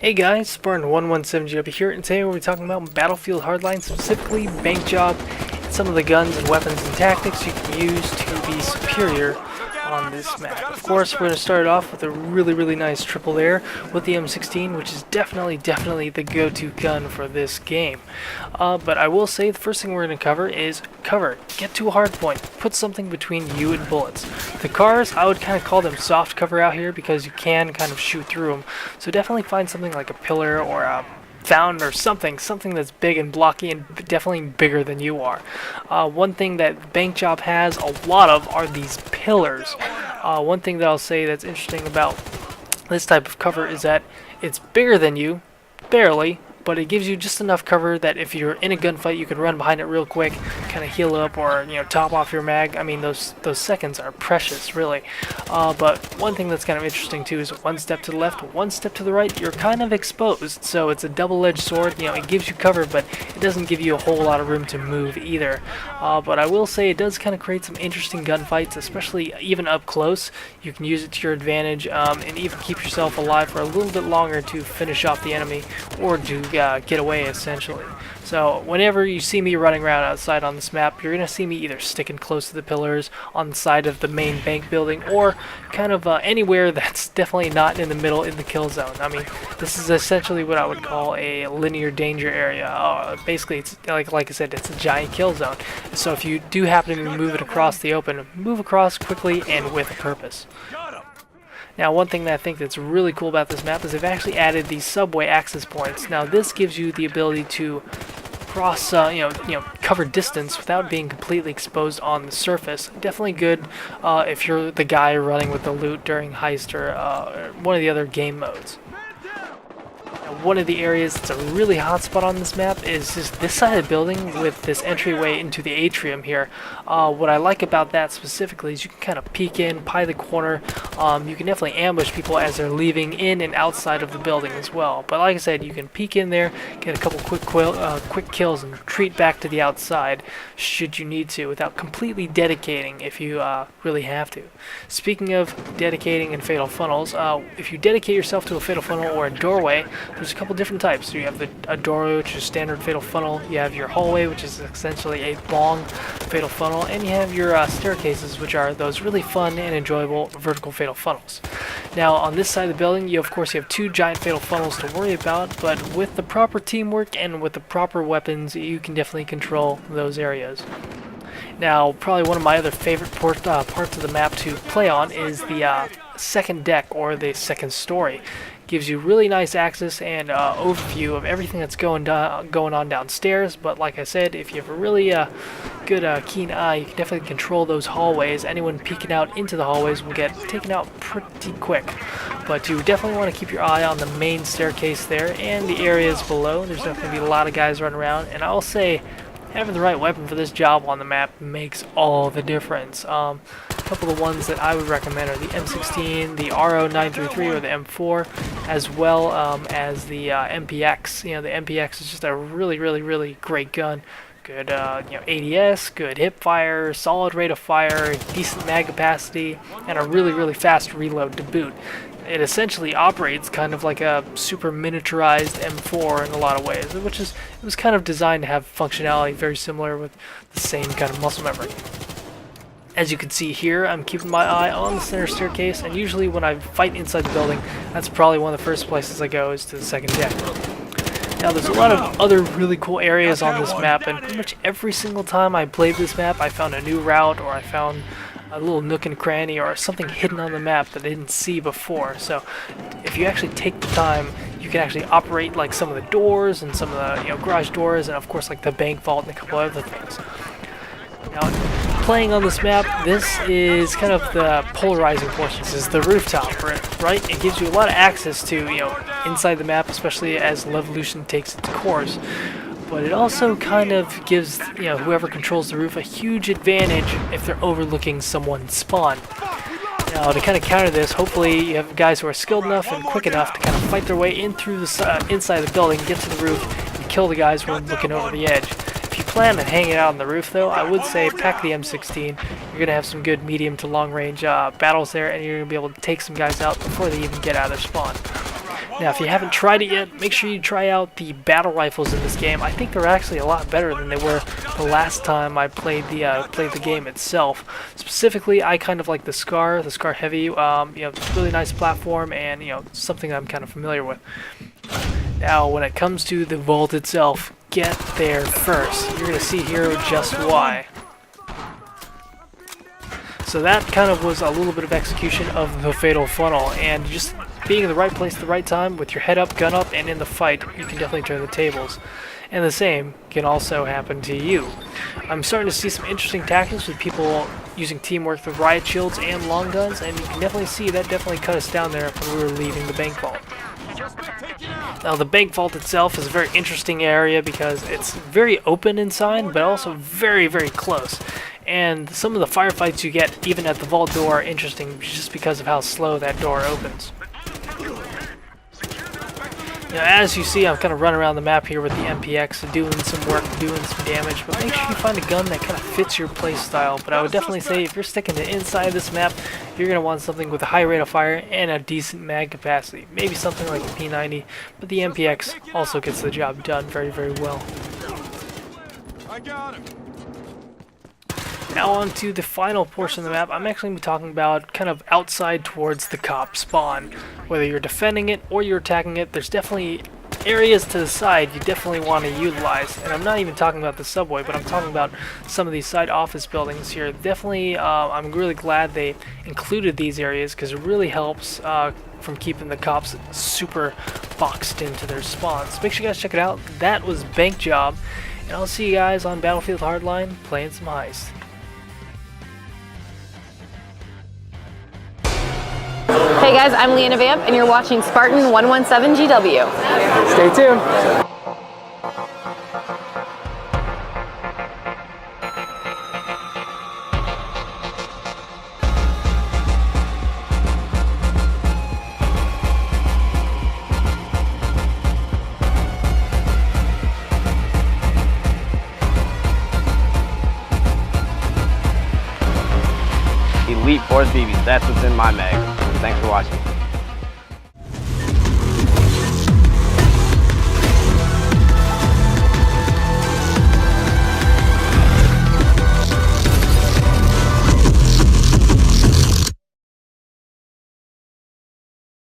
Hey guys, Spartan117 over here, and today we'll be talking about Battlefield Hardline, specifically Bank Job, and some of the guns and weapons and tactics you can use to be superior on this map. Of course, we're going to start off with a really nice triple there with the M16, which is definitely the go-to gun for this game. But I will say the first thing we're going to cover is cover. Get to a hard point. Put something between you and bullets. The cars, I would kind of call them soft cover out here because you can kind of shoot through them. So definitely find something like a pillar or a fountain or something that's big and blocky and definitely bigger than you are. One thing that Bank Job has a lot of are these pillars. One thing that I'll say that's interesting about this type of cover is that it's bigger than you, barely, but it gives you just enough cover that if you're in a gunfight, you can run behind it real quick, kind of heal up or top off your mag. I mean, those seconds are precious, really. But one thing that's kind of interesting too is one step to the left, one step to the right, you're kind of exposed. So it's a double-edged sword. It gives you cover, but it doesn't give you a whole lot of room to move either. But I will say it does kind of create some interesting gunfights, especially even up close. You can use it to your advantage and even keep yourself alive for a little bit longer to finish off the enemy or to get away, essentially. So whenever you see me running around outside on this map, you're going to see me either sticking close to the pillars on the side of the main bank building or kind of anywhere that's definitely not in the middle in the kill zone. I mean, this is essentially what I would call a linear danger area. Basically, it's like I said, it's a giant kill zone. So if you do happen to be moving across the open, move across quickly and with a purpose. Now, one thing that I think that's really cool about this map is they've actually added these subway access points. Now, this gives you the ability to cross, cover distance without being completely exposed on the surface. Definitely good if you're the guy running with the loot during heist or one of the other game modes. One of the areas that's a really hot spot on this map is just this side of the building with this entryway into the atrium here. What I like about that specifically is you can kind of peek in, pie the corner. You can definitely ambush people as they're leaving in and outside of the building as well. But like I said, you can peek in there, get a couple quick kills, and retreat back to the outside should you need to without completely dedicating if you really have to. Speaking of dedicating and fatal funnels, if you dedicate yourself to a fatal funnel or a doorway, there's a couple different types. So you have a doorway, which is standard fatal funnel. You have your hallway, which is essentially a long fatal funnel, and you have your staircases, which are those really fun and enjoyable vertical fatal funnels. Now, on this side of the building, you have two giant fatal funnels to worry about, but with the proper teamwork and with the proper weapons, you can definitely control those areas. Now, probably one of my other favorite parts of the map to play on is the second deck or the second story. Gives you really nice access and overview of everything that's going on downstairs. But like I said, if you have a really good keen eye, you can definitely control those hallways. Anyone peeking out into the hallways will get taken out pretty quick. But you definitely want to keep your eye on the main staircase there and the areas below. There's definitely going to be a lot of guys running around, and I'll say having the right weapon for this job on the map makes all the difference. A couple of the ones that I would recommend are the M16, the RO933 or the M4, as well as the MPX. The MPX is just a really great gun. Good ADS, good hip fire, solid rate of fire, decent mag capacity, and a really fast reload to boot. It essentially operates kind of like a super miniaturized M4 in a lot of ways, it was kind of designed to have functionality very similar with the same kind of muscle memory. As you can see here, I'm keeping my eye on the center staircase, and usually when I fight inside the building, that's probably one of the first places I go is to the second deck. Now, there's a lot of other really cool areas on this map, and pretty much every single time I played this map, I found a new route, or I found a little nook and cranny, or something hidden on the map that I didn't see before. So, if you actually take the time, you can actually operate like some of the doors and some of the garage doors, and of course like the bank vault and a couple other things. Now, playing on this map, this is kind of the polarizing portion. This is the rooftop, right? It gives you a lot of access to, inside the map, especially as Levolution takes its course. But it also kind of gives, whoever controls the roof a huge advantage if they're overlooking someone's spawn. Now, to kind of counter this, hopefully you have guys who are skilled enough and quick enough to kind of fight their way in through the inside the building, get to the roof, and kill the guys who are looking over the edge. If you plan on hanging out on the roof, though, I would say pack the M16. You're going to have some good medium to long range battles there, and you're going to be able to take some guys out before they even get out of their spawn. Now, if you haven't tried it yet, make sure you try out the battle rifles in this game. I think they're actually a lot better than they were the last time I played the game itself. Specifically, I kind of like the Scar Heavy. You know, really nice platform, and you know, something I'm kind of familiar with. Now, when it comes to the vault itself, get there first. You're gonna see here just why. So that kind of was a little bit of execution of the fatal funnel, and just being in the right place at the right time with your head up, gun up, and in the fight, you can definitely turn the tables. And the same can also happen to you. I'm starting to see some interesting tactics with people using teamwork with riot shields and long guns, and you can definitely see that definitely cut us down there when we were leaving the bank vault. Now, the bank vault itself is a very interesting area because it's very open inside, but also very, very close. And some of the firefights you get even at the vault door are interesting just because of how slow that door opens. Now, as you see, I'm kind of running around the map here with the MPX, doing some work, doing some damage, but make sure you find a gun that kind of fits your playstyle. But I would definitely say if you're sticking to inside this map, you're going to want something with a high rate of fire and a decent mag capacity. Maybe something like a P90, but the MPX also gets the job done very, very well. I got him. Now on to the final portion of the map. I'm actually going to be talking about kind of outside towards the cop spawn. Whether you're defending it or you're attacking it, there's definitely areas to the side you definitely want to utilize. And I'm not even talking about the subway, but I'm talking about some of these side office buildings here. Definitely, I'm really glad they included these areas because it really helps from keeping the cops super boxed into their spawns. Make sure you guys check it out. That was Bank Job, and I'll see you guys on Battlefield Hardline playing some heist. Hey guys, I'm Leanna Vamp, and you're watching Spartan 117 GW. Stay tuned. Elite Force BBs, that's what's in my mag. Thanks for watching.